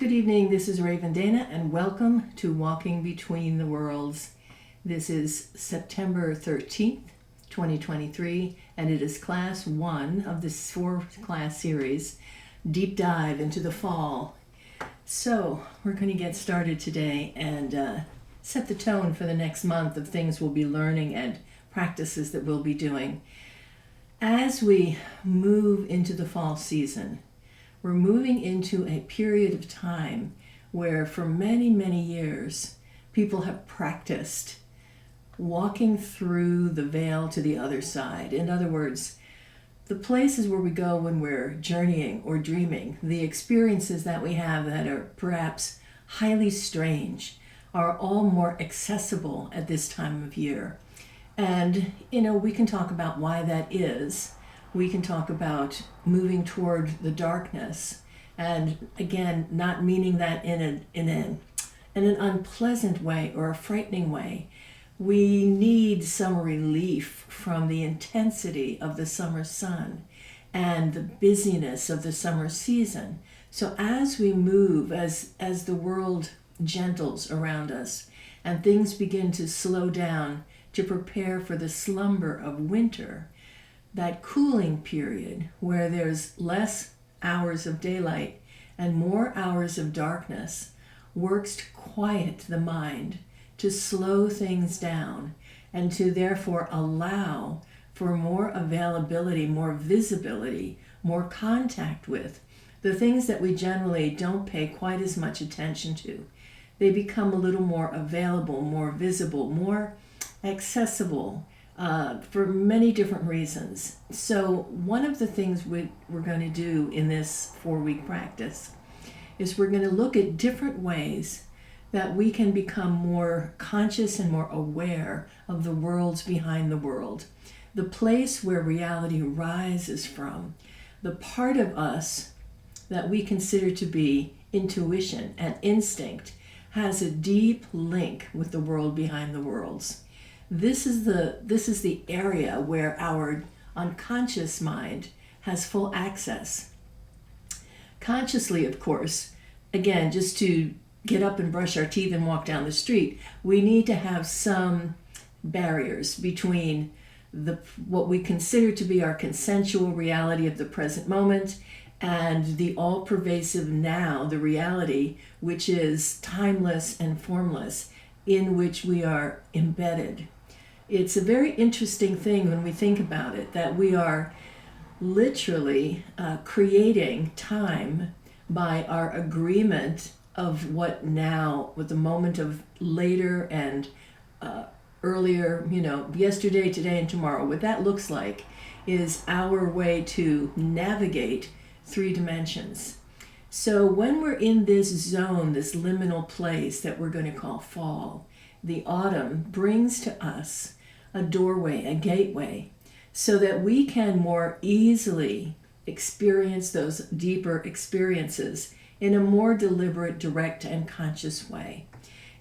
Good evening, this is Raven Dana, and welcome to Walking Between the Worlds. This is September 13th, 2023, and it is class 1 of this 4-class series, Deep Dive into the Fall. So, we're going to get started today and set the tone for the next month of things we'll be learning and practices that we'll be doing. As we move into the fall season, we're moving into a period of time where for many, many years, people have practiced walking through the veil to the other side. In other words, the places where we go when we're journeying or dreaming, the experiences that we have that are perhaps highly strange, are all more accessible at this time of year. And, we can talk about why that is. We can talk about moving toward the darkness, and again, not meaning that in an unpleasant way or a frightening way. We need some relief from the intensity of the summer sun and the busyness of the summer season. So as we move, as the world gentles around us and things begin to slow down to prepare for the slumber of winter, that cooling period where there's less hours of daylight and more hours of darkness works to quiet the mind, to slow things down, and to therefore allow for more availability, more visibility, more contact with the things that we generally don't pay quite as much attention to. They become a little more available, more visible, more accessible, for many different reasons. So one of the things we're going to do in this 4-week practice is we're going to look at different ways that we can become more conscious and more aware of the worlds behind the world, the place where reality rises from, the part of us that we consider to be intuition and instinct has a deep link with the world behind the worlds. This is the area where our unconscious mind has full access. Consciously, of course, again, just to get up and brush our teeth and walk down the street, we need to have some barriers between what we consider to be our consensual reality of the present moment and the all-pervasive now, the reality which is timeless and formless, in which we are embedded. It's a very interesting thing when we think about it, that we are literally creating time by our agreement of what now, with the moment of later and earlier, yesterday, today, and tomorrow. What that looks like is our way to navigate 3 dimensions. So when we're in this zone, this liminal place that we're going to call fall, the autumn brings to us a doorway, a gateway, so that we can more easily experience those deeper experiences in a more deliberate, direct, and conscious way.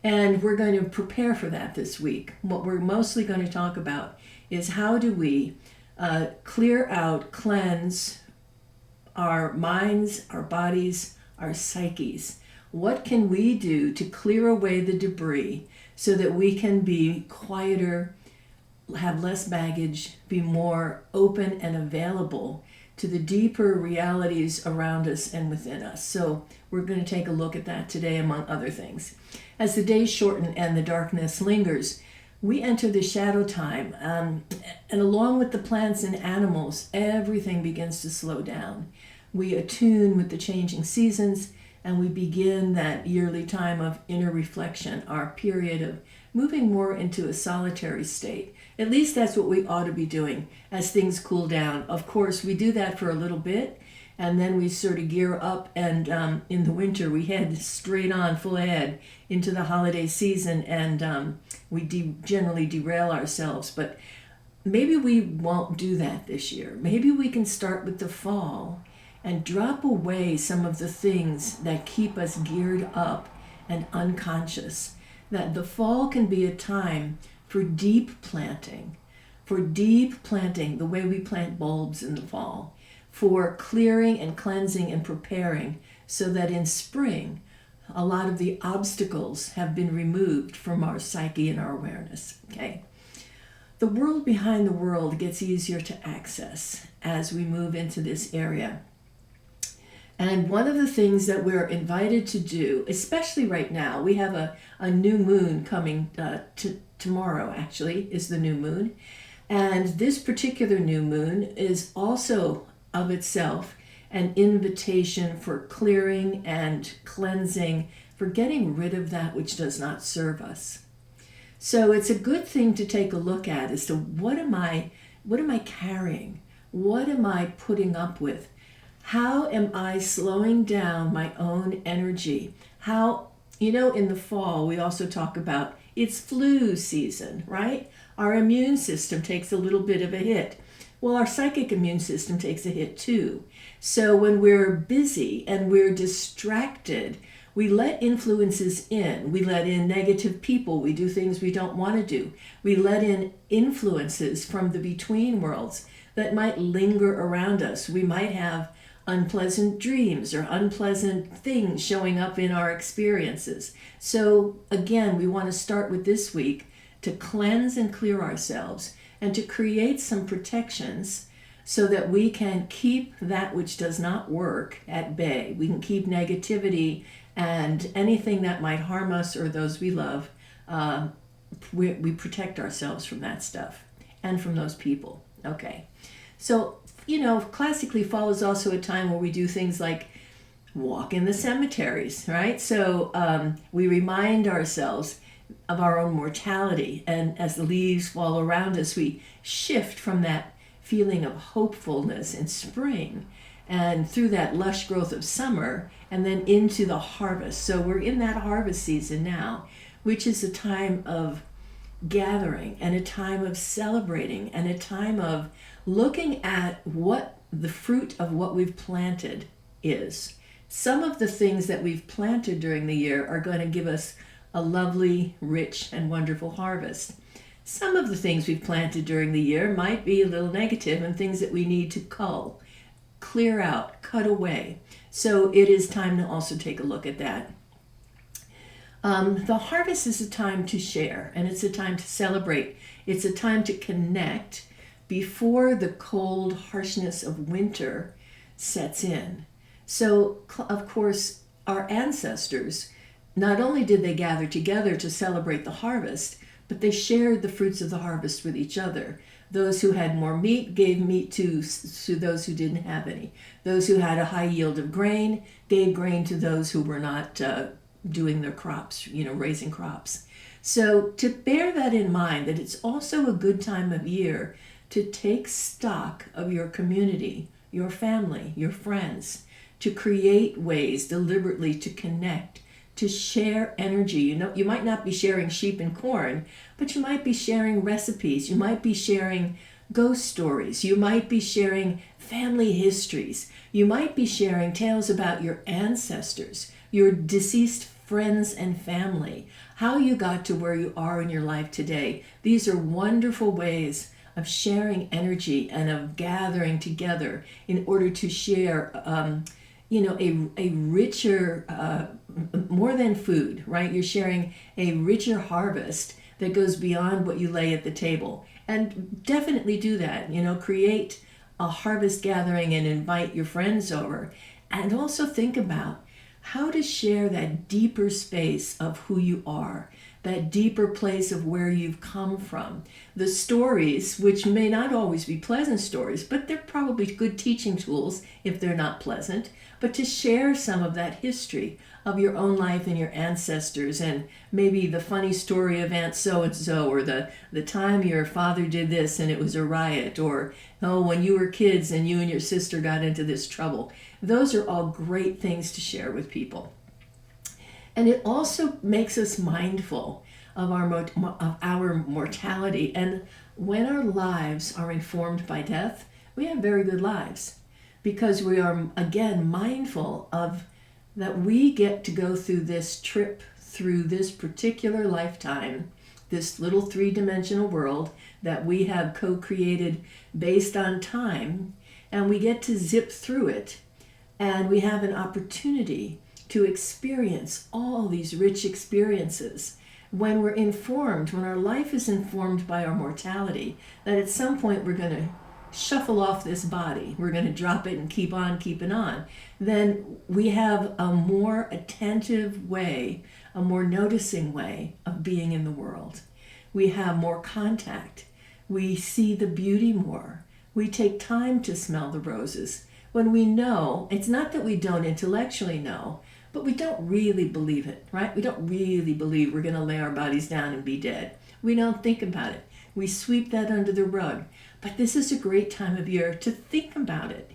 And we're going to prepare for that this week. What we're mostly going to talk about is how do we clear out, cleanse our minds, our bodies, our psyches. What can we do to clear away the debris so that we can be quieter, have less baggage, be more open and available to the deeper realities around us and within us? So we're going to take a look at that today, among other things. As the days shorten and the darkness lingers, we enter the shadow time, and along with the plants and animals, everything begins to slow down. We attune with the changing seasons, and we begin that yearly time of inner reflection, our period of moving more into a solitary state. At least that's what we ought to be doing as things cool down. Of course, we do that for a little bit, and then we sort of gear up, and in the winter we head straight on, full ahead, into the holiday season, and we generally derail ourselves. But maybe we won't do that this year. Maybe we can start with the fall and drop away some of the things that keep us geared up and unconscious. That the fall can be a time for deep planting, the way we plant bulbs in the fall, for clearing and cleansing and preparing so that in spring a lot of the obstacles have been removed from our psyche and our awareness. Okay. The world behind the world gets easier to access as we move into this area. And one of the things that we're invited to do, especially right now, we have a new moon coming tomorrow, actually, is the new moon. And this particular new moon is also of itself an invitation for clearing and cleansing, for getting rid of that which does not serve us. So it's a good thing to take a look at as to what am I carrying? What am I putting up with? How am I slowing down my own energy? How, in the fall, we also talk about it's flu season, right? Our immune system takes a little bit of a hit. Well, our psychic immune system takes a hit too. So when we're busy and we're distracted, we let influences in. We let in negative people. We do things we don't want to do. We let in influences from the between worlds that might linger around us. We might have unpleasant dreams or unpleasant things showing up in our experiences. So again, we want to start with this week to cleanse and clear ourselves and to create some protections so that we can keep that which does not work at bay. We can keep negativity and anything that might harm us or those we love. We protect ourselves from that stuff and from those people. Okay. So, classically fall is also a time where we do things like walk in the cemeteries, right? So we remind ourselves of our own mortality. And as the leaves fall around us, we shift from that feeling of hopefulness in spring and through that lush growth of summer and then into the harvest. So we're in that harvest season now, which is a time of gathering and a time of celebrating and a time of looking at what the fruit of what we've planted is. Some of the things that we've planted during the year are going to give us a lovely, rich, and wonderful harvest. Some of the things we've planted during the year might be a little negative and things that we need to cull, clear out, cut away. So it is time to also take a look at that. The harvest is a time to share, and it's a time to celebrate. It's a time to connect before the cold harshness of winter sets in. So, of course, our ancestors, not only did they gather together to celebrate the harvest, but they shared the fruits of the harvest with each other. Those who had more meat gave meat to those who didn't have any. Those who had a high yield of grain gave grain to those who were not doing their crops, raising crops. So to bear that in mind, that it's also a good time of year to take stock of your community, your family, your friends, to create ways deliberately to connect, to share energy. You might not be sharing sheep and corn, but you might be sharing recipes. You might be sharing ghost stories. You might be sharing family histories. You might be sharing tales about your ancestors, your deceased friends and family, how you got to where you are in your life today. These are wonderful ways of sharing energy and of gathering together in order to share a richer, more than food, right? You're sharing a richer harvest that goes beyond what you lay at the table. And definitely do that, create a harvest gathering and invite your friends over. And also think about how to share that deeper space of who you are, that deeper place of where you've come from. The stories, which may not always be pleasant stories, but they're probably good teaching tools if they're not pleasant, but to share some of that history of your own life and your ancestors, and maybe the funny story of Aunt so-and-so, or the time your father did this and it was a riot, or when you were kids and you and your sister got into this trouble. Those are all great things to share with people. And it also makes us mindful of our mortality. And when our lives are informed by death, we have very good lives, because we are, again, mindful of that we get to go through this trip through this particular lifetime, this little three-dimensional world that we have co-created based on time, and we get to zip through it, and we have an opportunity to experience all these rich experiences. When we're informed, when our life is informed by our mortality, that at some point we're going to shuffle off this body, we're going to drop it and keep on keeping on, then we have a more attentive way, a more noticing way of being in the world. We have more contact. We see the beauty more. We take time to smell the roses. When we know, it's not that we don't intellectually know, but we don't really believe it, right? We don't really believe we're going to lay our bodies down and be dead. We don't think about it. We sweep that under the rug. But this is a great time of year to think about it.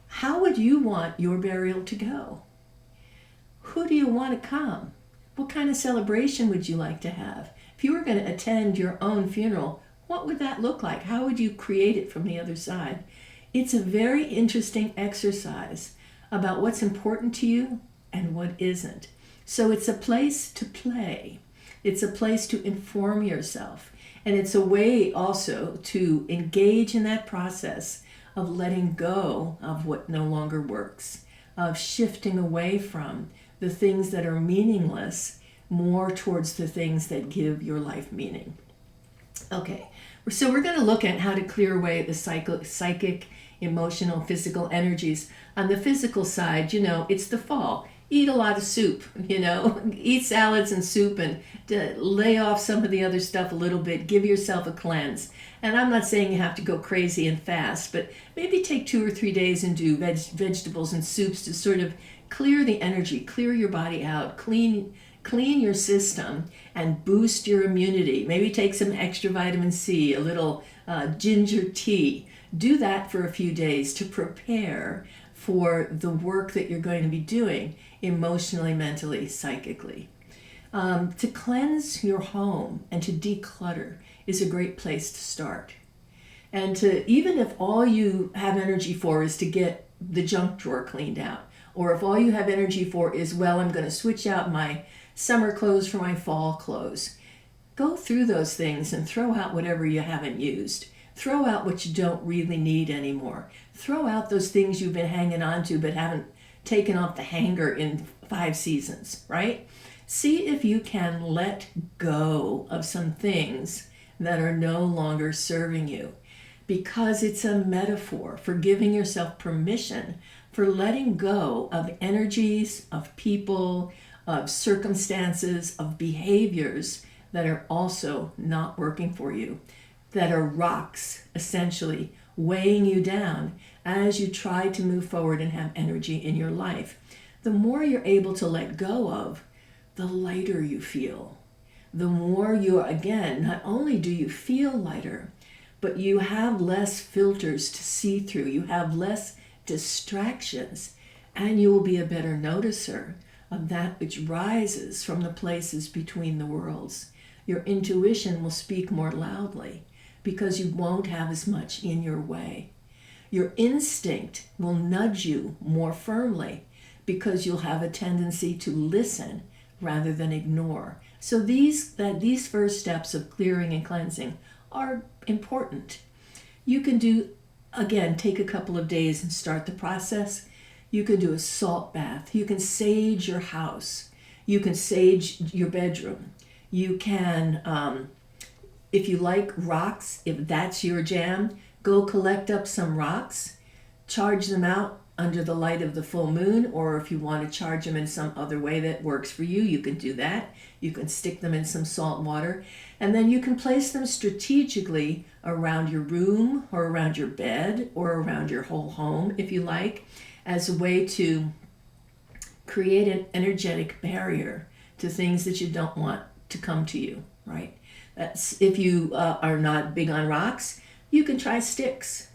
How would you want your burial to go? Who do you want to come? What kind of celebration would you like to have? If you were going to attend your own funeral, what would that look like? How would you create it from the other side? It's a very interesting exercise about what's important to you and what isn't. So it's a place to play. It's a place to inform yourself. And it's a way also to engage in that process of letting go of what no longer works, of shifting away from the things that are meaningless more towards the things that give your life meaning. Okay, so we're going to look at how to clear away the psychic, emotional, physical energies. On the physical side, it's the fall. Eat a lot of soup, eat salads and soup and lay off some of the other stuff a little bit. Give yourself a cleanse. And I'm not saying you have to go crazy and fast, but maybe take 2 or 3 days and do vegetables and soups to sort of clear the energy, clear your body out, clean your system and boost your immunity. Maybe take some extra vitamin C, a little ginger tea. Do that for a few days to prepare for the work that you're going to be doing emotionally, mentally, psychically. To cleanse your home and to declutter is a great place to start. And to, even if all you have energy for is to get the junk drawer cleaned out, or if all you have energy for is, well, I'm going to switch out my summer clothes for my fall clothes, go through those things and throw out whatever you haven't used. Throw out what you don't really need anymore. Throw out those things you've been hanging on to but haven't taken off the hanger in 5 seasons, right? See if you can let go of some things that are no longer serving you, because it's a metaphor for giving yourself permission for letting go of energies, of people, of circumstances, of behaviors that are also not working for you, that are rocks, essentially, weighing you down as you try to move forward and have energy in your life. The more you're able to let go of, the lighter you feel. The more you, again, not only do you feel lighter, but you have less filters to see through. You have less distractions, and you will be a better noticer of that which rises from the places between the worlds. Your intuition will speak more loudly because you won't have as much in your way. Your instinct will nudge you more firmly because you'll have a tendency to listen rather than ignore. So these first steps of clearing and cleansing are important. You can do, again, take a couple of days and start the process. You can do a salt bath. You can sage your house. You can sage your bedroom. You can, if you like rocks, if that's your jam, go collect up some rocks, charge them out under the light of the full moon, or if you want to charge them in some other way that works for you, you can do that. You can stick them in some salt water, and then you can place them strategically around your room or around your bed or around your whole home, if you like, as a way to create an energetic barrier to things that you don't want to come to you, right? That's, if you are not big on rocks, you can try sticks.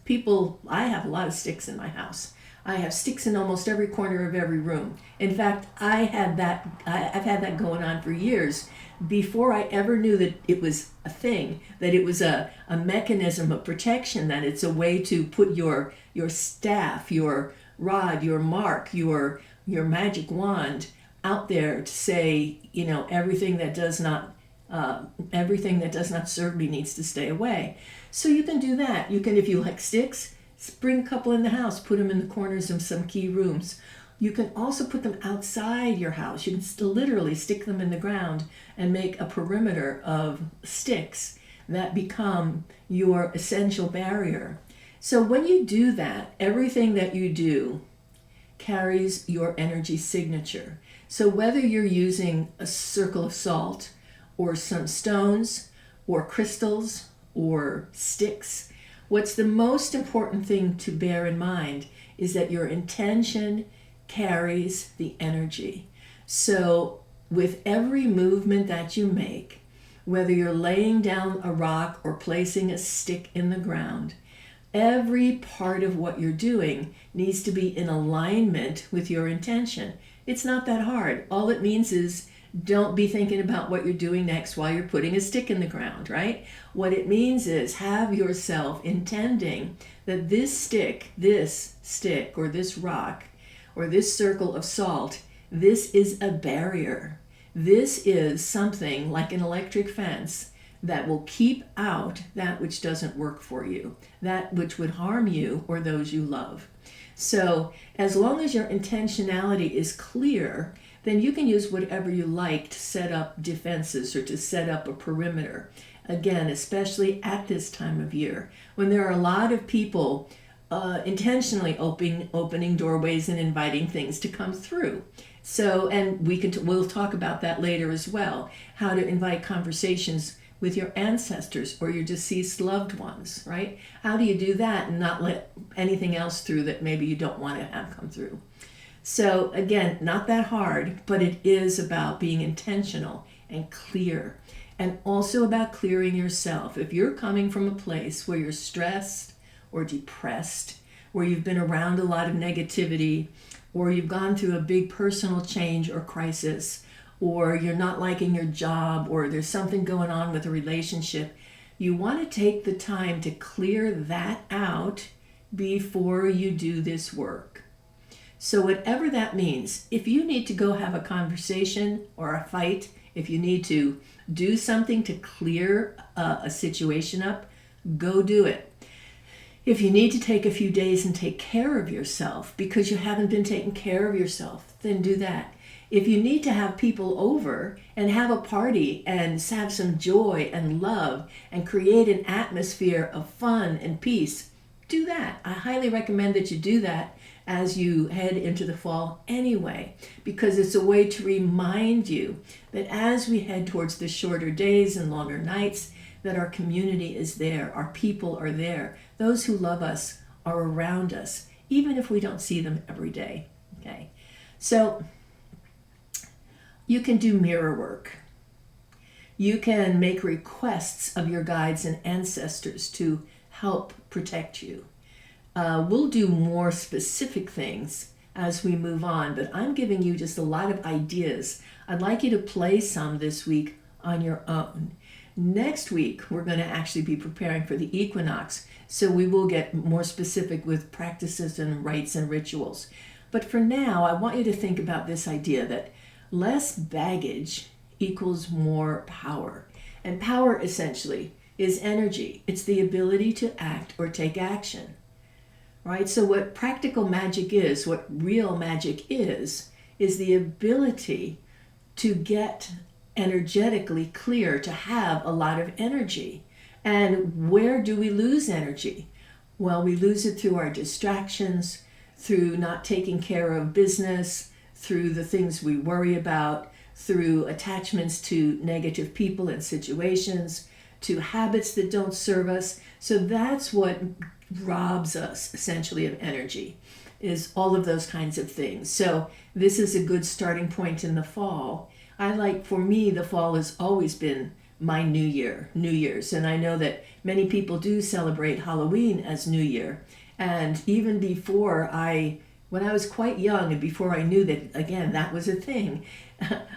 I have a lot of sticks in my house. I have sticks in almost every corner of every room. In fact, I've had that going on for years before I ever knew that it was a thing, that it was a mechanism of protection, that it's a way to put your staff, your rod, your mark, your magic wand out there to say, everything that does not serve me needs to stay away. So you can do that. You can, if you like sticks, bring a couple in the house, put them in the corners of some key rooms. You can also put them outside your house. You can literally stick them in the ground and make a perimeter of sticks that become your essential barrier. So when you do that, everything that you do carries your energy signature. So whether you're using a circle of salt or some stones or crystals or sticks, what's the most important thing to bear in mind is that your intention carries the energy. So with every movement that you make, whether you're laying down a rock or placing a stick in the ground, every part of what you're doing needs to be in alignment with your intention. It's not that hard. All it means is don't be thinking about what you're doing next while you're putting a stick in the ground, right? What it means is have yourself intending that this stick, or this rock, or this circle of salt, this is a barrier. This is something like an electric fence that will keep out that which doesn't work for you, that which would harm you or those you love. So as long as your intentionality is clear, then you can use whatever you like to set up defenses or to set up a perimeter. Again, especially at this time of year, when there are a lot of people intentionally opening doorways and inviting things to come through. So, and we'll talk about that later as well, how to invite conversations with your ancestors or your deceased loved ones, right? How do you do that and not let anything else through that maybe you don't want to have come through? So again, not that hard, but it is about being intentional and clear, and also about clearing yourself. If you're coming from a place where you're stressed or depressed, where you've been around a lot of negativity, or you've gone through a big personal change or crisis, or you're not liking your job, or there's something going on with a relationship, you want to take the time to clear that out before you do this work. So whatever that means, if you need to go have a conversation or a fight, if you need to do something to clear a situation up, go do it. If you need to take a few days and take care of yourself because you haven't been taking care of yourself, then do that. If you need to have people over and have a party and have some joy and love and create an atmosphere of fun and peace, do that. I highly recommend that you do that as you head into the fall anyway, because it's a way to remind you that as we head towards the shorter days and longer nights, that our community is there, our people are there, those who love us are around us, even if we don't see them every day. Okay, so you can do mirror work. You can make requests of your guides and ancestors to help protect you. We'll do more specific things as we move on, but I'm giving you just a lot of ideas. I'd like you to play some this week on your own. Next week, we're going to actually be preparing for the equinox, so we will get more specific with practices and rites and rituals. But for now, I want you to think about this idea that less baggage equals more power. And power, essentially, is energy. It's the ability to act or take action. Right? So what practical magic is, what real magic is the ability to get energetically clear, to have a lot of energy. And where do we lose energy? Well, we lose it through our distractions, through not taking care of business, through the things we worry about, through attachments to negative people and situations, to habits that don't serve us. So that's what robs us essentially of energy, is all of those kinds of things. So this is a good starting point in the fall. For me, the fall has always been my New Year's. And I know that many people do celebrate Halloween as New Year. And even when I was quite young and before I knew that, again, that was a thing,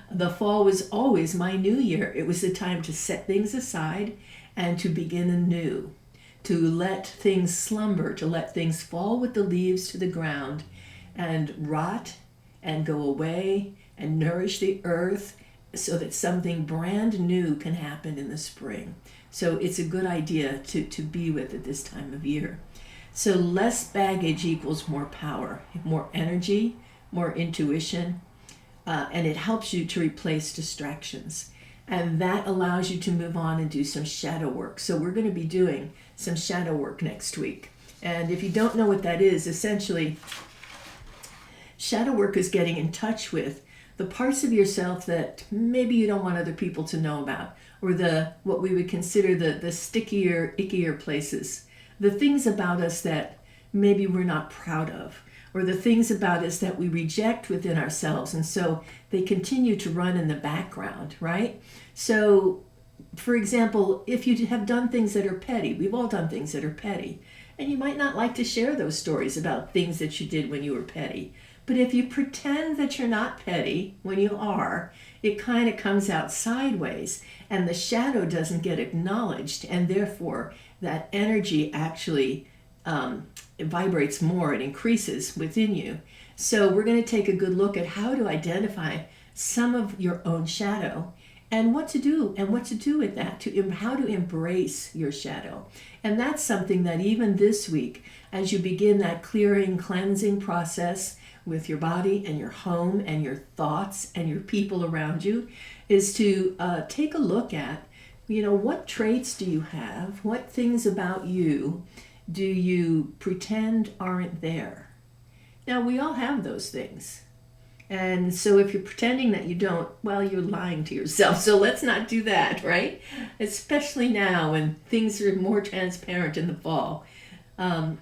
the fall was always my New Year. It was the time to set things aside and to begin anew, to let things slumber, to let things fall with the leaves to the ground and rot and go away and nourish the earth so that something brand new can happen in the spring. So it's a good idea to be with at this time of year. So less baggage equals more power, more energy, more intuition, and it helps you to replace distractions. And that allows you to move on and do some shadow work. So we're going to be doing some shadow work next week. And if you don't know what that is, essentially, shadow work is getting in touch with the parts of yourself that maybe you don't want other people to know about, or the what we would consider the stickier, ickier places, the things about us that maybe we're not proud of, or the things about us that we reject within ourselves, and so they continue to run in the background, right? So, for example, if you have done things that are petty, we've all done things that are petty, and you might not like to share those stories about things that you did when you were petty. But if you pretend that you're not petty when you are, it kind of comes out sideways, and the shadow doesn't get acknowledged, and therefore that energy actually it vibrates more, it increases within you. So we're going to take a good look at how to identify some of your own shadow and what to do with that, how to embrace your shadow. And that's something that even this week, as you begin that clearing, cleansing process with your body and your home and your thoughts and your people around you, is to take a look at, what traits do you have? What things about you do you pretend aren't there? Now, we all have those things. And so if you're pretending that you don't, well, you're lying to yourself. So let's not do that, right? Especially now when things are more transparent in the fall. The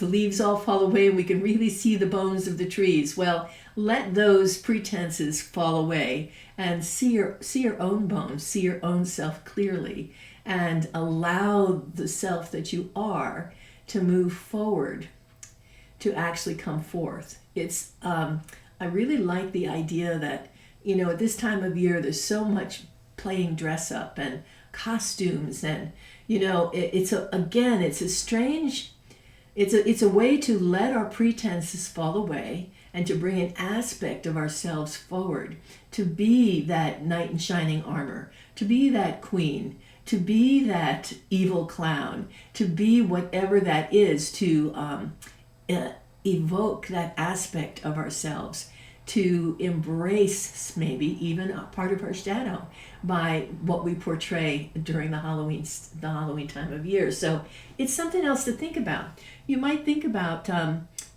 leaves all fall away and we can really see the bones of the trees. Well, let those pretenses fall away and see your own bones, see your own self clearly, and allow the self that you are to move forward, to actually come forth. It's I really like the idea that, at this time of year, there's so much playing dress up and costumes, and it's a way to let our pretenses fall away and to bring an aspect of ourselves forward, to be that knight in shining armor, to be that queen, to be that evil clown, to be whatever that is, to evoke that aspect of ourselves, to embrace maybe even a part of our shadow by what we portray during the Halloween time of year. So it's something else to think about. You might think about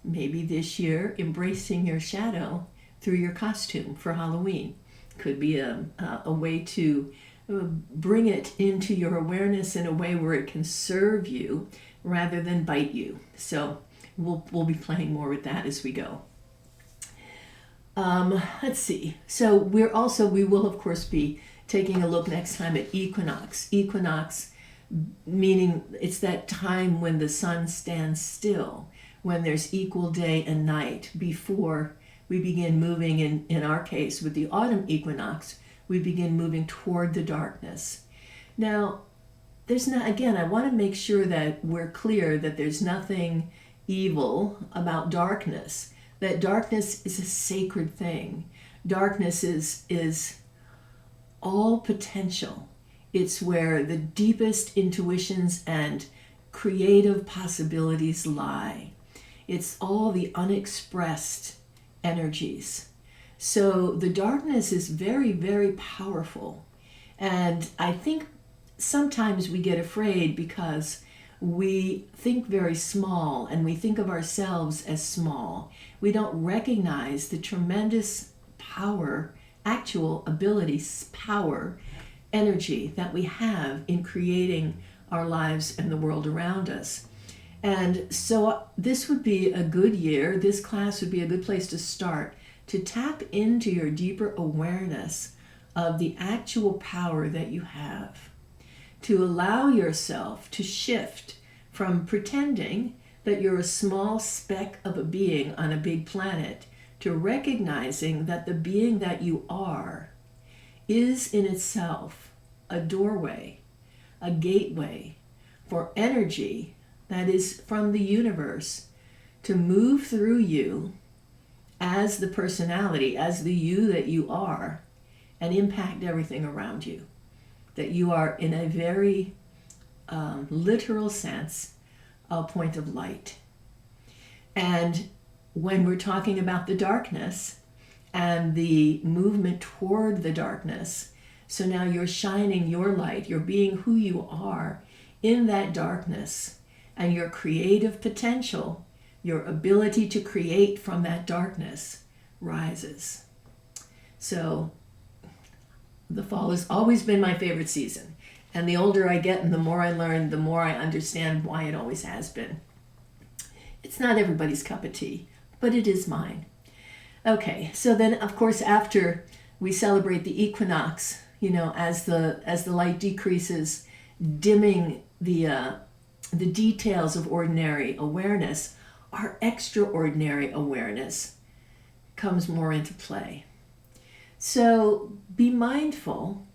maybe this year embracing your shadow through your costume for Halloween. Could be a way to bring it into your awareness in a way where it can serve you rather than bite you. So we'll be playing more with that as we go. Let's see. So we will of course be taking a look next time at equinox. Equinox meaning it's that time when the sun stands still, when there's equal day and night before we begin moving, in our case with the autumn equinox, we begin moving toward the darkness. Now, I want to make sure that we're clear that there's nothing evil about darkness, that darkness is a sacred thing. Darkness is all potential. It's where the deepest intuitions and creative possibilities lie. It's all the unexpressed energies. So the darkness is very, very powerful. And I think sometimes we get afraid because we think very small and we think of ourselves as small. We don't recognize the tremendous power, actual abilities, power, energy that we have in creating our lives and the world around us. And so this would be a good year, this class would be a good place to start, to tap into your deeper awareness of the actual power that you have, to allow yourself to shift from pretending that you're a small speck of a being on a big planet to recognizing that the being that you are is in itself a doorway, a gateway for energy that is from the universe to move through you as the personality, as the you that you are, and impact everything around you. That you are, in a very literal sense, a point of light. And when we're talking about the darkness and the movement toward the darkness, so now you're shining your light, you're being who you are in that darkness, and your creative potential, your ability to create from that darkness rises. So the fall has always been my favorite season. And the older I get and the more I learn, the more I understand why it always has been. It's not everybody's cup of tea, but it is mine. Okay, so then of course after we celebrate the equinox, as the light decreases, dimming the details of ordinary awareness, our extraordinary awareness comes more into play. So be mindful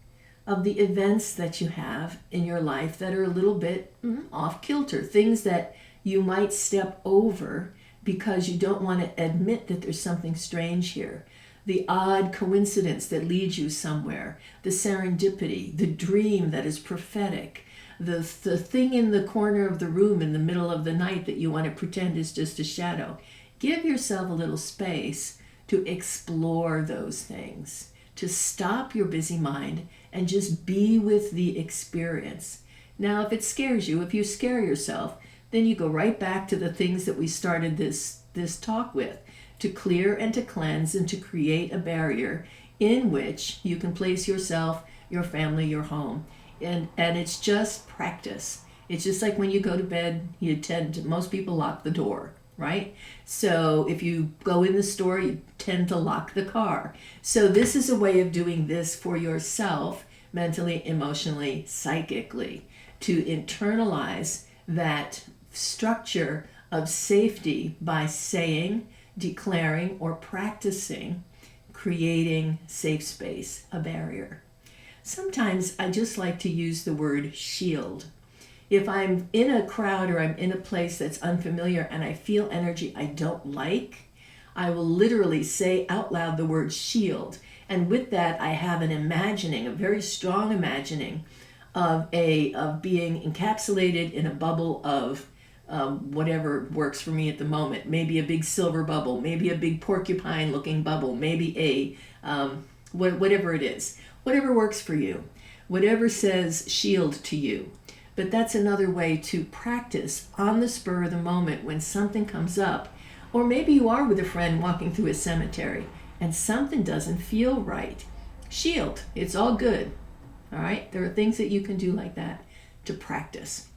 of the events that you have in your life that are a little bit off kilter, things that you might step over because you don't want to admit that there's something strange here. The odd coincidence that leads you somewhere, the serendipity, the dream that is prophetic, the thing in the corner of the room in the middle of the night that you want to pretend is just a shadow. Give yourself a little space to explore those things, to stop your busy mind and just be with the experience. Now, if it scares you, if you scare yourself, then you go right back to the things that we started this talk with, to clear and to cleanse and to create a barrier in which you can place yourself, your family, your home. And it's just practice. It's just like when you go to bed, most people lock the door, right? So if you go in the store, you tend to lock the car. So this is a way of doing this for yourself, mentally, emotionally, psychically, to internalize that structure of safety by saying, declaring, or practicing creating safe space, a barrier. Sometimes I just like to use the word shield. If I'm in a crowd or I'm in a place that's unfamiliar and I feel energy I don't like, I will literally say out loud the word shield. And with that, I have an imagining, a very strong imagining of being encapsulated in a bubble of whatever works for me at the moment. Maybe a big silver bubble, maybe a big porcupine-looking bubble, maybe whatever it is. Whatever works for you. Whatever says shield to you. But that's another way to practice on the spur of the moment when something comes up. Or maybe you are with a friend walking through a cemetery and something doesn't feel right. Shield. It's all good. All right? There are things that you can do like that to practice.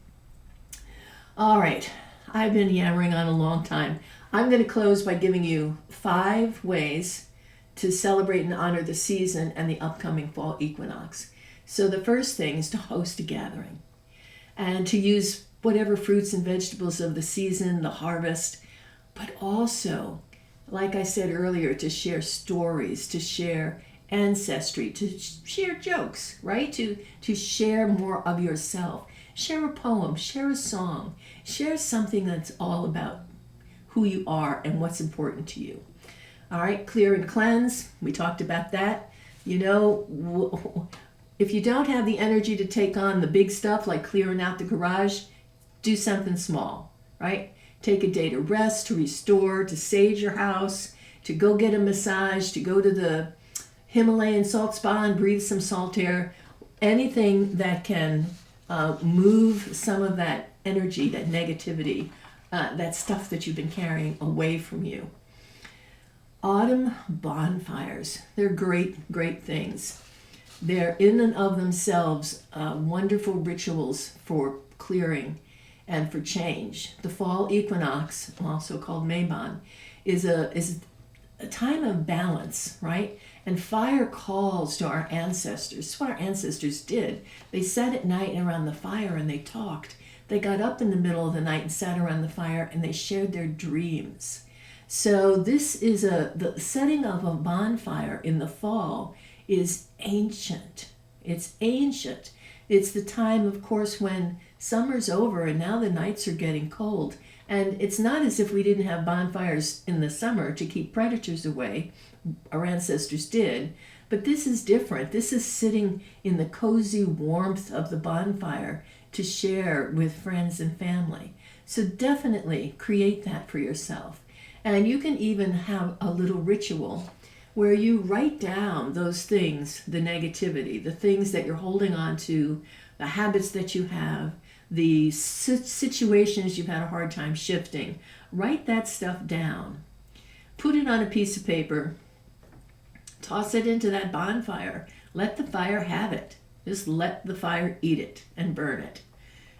All right. I've been yammering on a long time. I'm going to close by giving you 5 ways to celebrate and honor the season and the upcoming fall equinox. So the first thing is to host a gathering and to use whatever fruits and vegetables of the season, the harvest, but also, like I said earlier, to share stories, to share ancestry, to share jokes, right? To share more of yourself. Share a poem, share a song, share something that's all about who you are and what's important to you. All right, clear and cleanse. We talked about that. If you don't have the energy to take on the big stuff like clearing out the garage, do something small, right? Take a day to rest, to restore, to sage your house, to go get a massage, to go to the Himalayan salt spa and breathe some salt air. Anything that can move some of that energy, that negativity, that stuff that you've been carrying away from you. Autumn bonfires, they're great, great things. They're in and of themselves wonderful rituals for clearing and for change. The fall equinox, also called Mabon, is a time of balance, right? And fire calls to our ancestors. That's what our ancestors did. They sat at night around the fire and they talked. They got up in the middle of the night and sat around the fire and they shared their dreams. So this is the setting of a bonfire in the fall is ancient. It's ancient. It's the time, of course, when summer's over and now the nights are getting cold. And it's not as if we didn't have bonfires in the summer to keep predators away. Our ancestors did. But this is different. This is sitting in the cozy warmth of the bonfire to share with friends and family. So definitely create that for yourself. And you can even have a little ritual where you write down those things, the negativity, the things that you're holding on to, the habits that you have, the situations you've had a hard time shifting. Write that stuff down. Put it on a piece of paper. Toss it into that bonfire. Let the fire have it. Just let the fire eat it and burn it.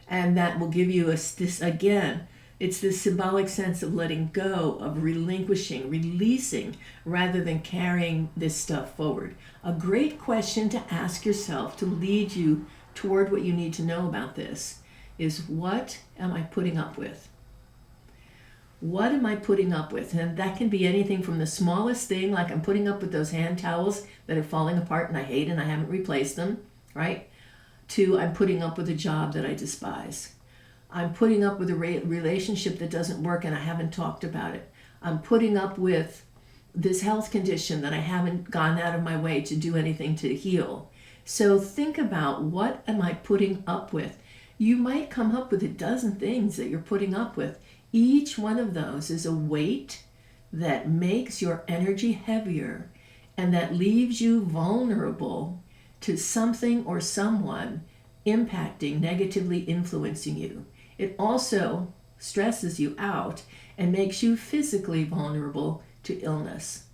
And that will give you this, again, it's this symbolic sense of letting go, of relinquishing, releasing, rather than carrying this stuff forward. A great question to ask yourself to lead you toward what you need to know about this is, what am I putting up with? What am I putting up with? And that can be anything from the smallest thing, like I'm putting up with those hand towels that are falling apart and I hate and I haven't replaced them, right? To I'm putting up with a job that I despise. I'm putting up with a relationship that doesn't work and I haven't talked about it. I'm putting up with this health condition that I haven't gone out of my way to do anything to heal. So think about, what am I putting up with? You might come up with a dozen things that you're putting up with. Each one of those is a weight that makes your energy heavier and that leaves you vulnerable to something or someone impacting, negatively influencing you. It also stresses you out and makes you physically vulnerable to illness.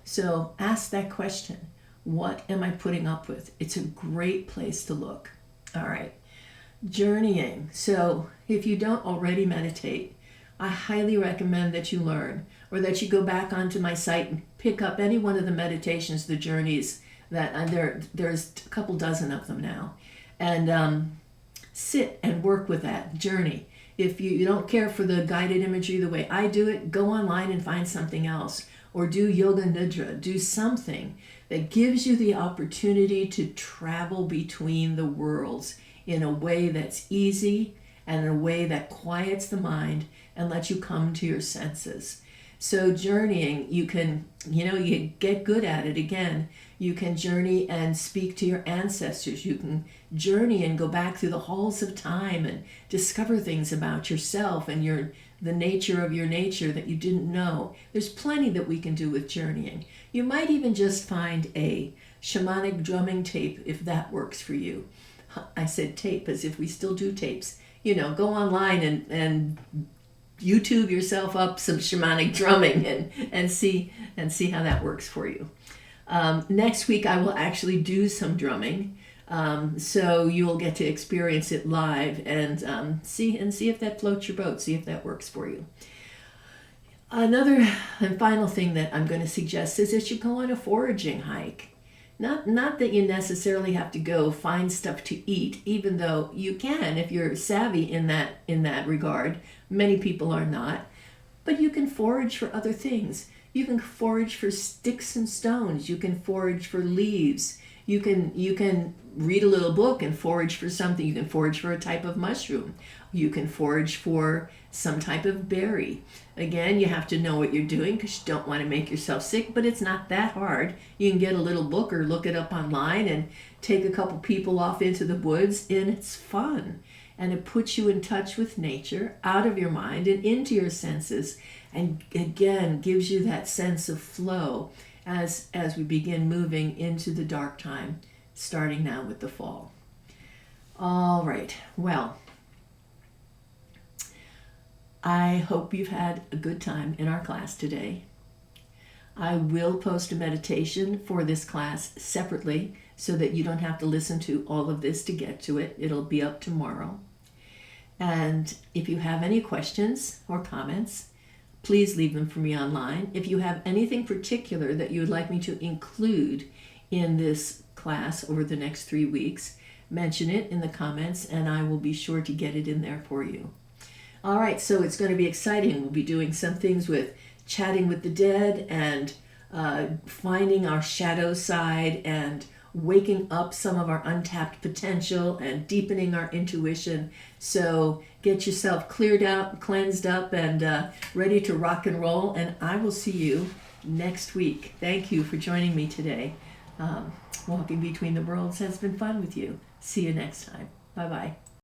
So ask that question. What am I putting up with? It's a great place to look. All right. Journeying. So if you don't already meditate, I highly recommend that you learn, or that you go back onto my site and pick up any one of the meditations, the journeys that there's a couple dozen of them now, and sit and work with that journey. If you don't care for the guided imagery the way I do it, go online and find something else, or do yoga nidra, do something that gives you the opportunity to travel between the worlds in a way that's easy and in a way that quiets the mind and lets you come to your senses. So journeying, you can, you get good at it again. You can journey and speak to your ancestors. You can journey and go back through the halls of time and discover things about yourself and the nature of your nature that you didn't know. There's plenty that we can do with journeying. You might even just find a shamanic drumming tape if that works for you. I said tape as if we still do tapes. Go online and YouTube yourself up some shamanic drumming and see how that works for you. Next week I will actually do some drumming, so you'll get to experience it live and see if that floats your boat, see if that works for you. Another and final thing that I'm going to suggest is that you go on a foraging hike. Not that you necessarily have to go find stuff to eat, even though you can if you're savvy in that regard. Many people are not. But you can forage for other things. You can forage for sticks and stones. You can forage for leaves. You can read a little book and forage for something. You can forage for a type of mushroom. You can forage for some type of berry. Again, you have to know what you're doing because you don't want to make yourself sick, but it's not that hard. You can get a little book or look it up online and take a couple people off into the woods, and it's fun. And it puts you in touch with nature, out of your mind and into your senses, and again gives you that sense of flow as we begin moving into the dark time, starting now with the fall. All right, well, I hope you've had a good time in our class today. I will post a meditation for this class separately so that you don't have to listen to all of this to get to it. It'll be up tomorrow. And if you have any questions or comments, please leave them for me online. If you have anything particular that you would like me to include in this class over the next 3 weeks, mention it in the comments and I will be sure to get it in there for you. All right, so it's going to be exciting. We'll be doing some things with chatting with the dead and finding our shadow side and waking up some of our untapped potential and deepening our intuition. So get yourself cleared out, cleansed up, and ready to rock and roll. And I will see you next week. Thank you for joining me today. Walking Between the Worlds has been fun with you. See you next time. Bye-bye.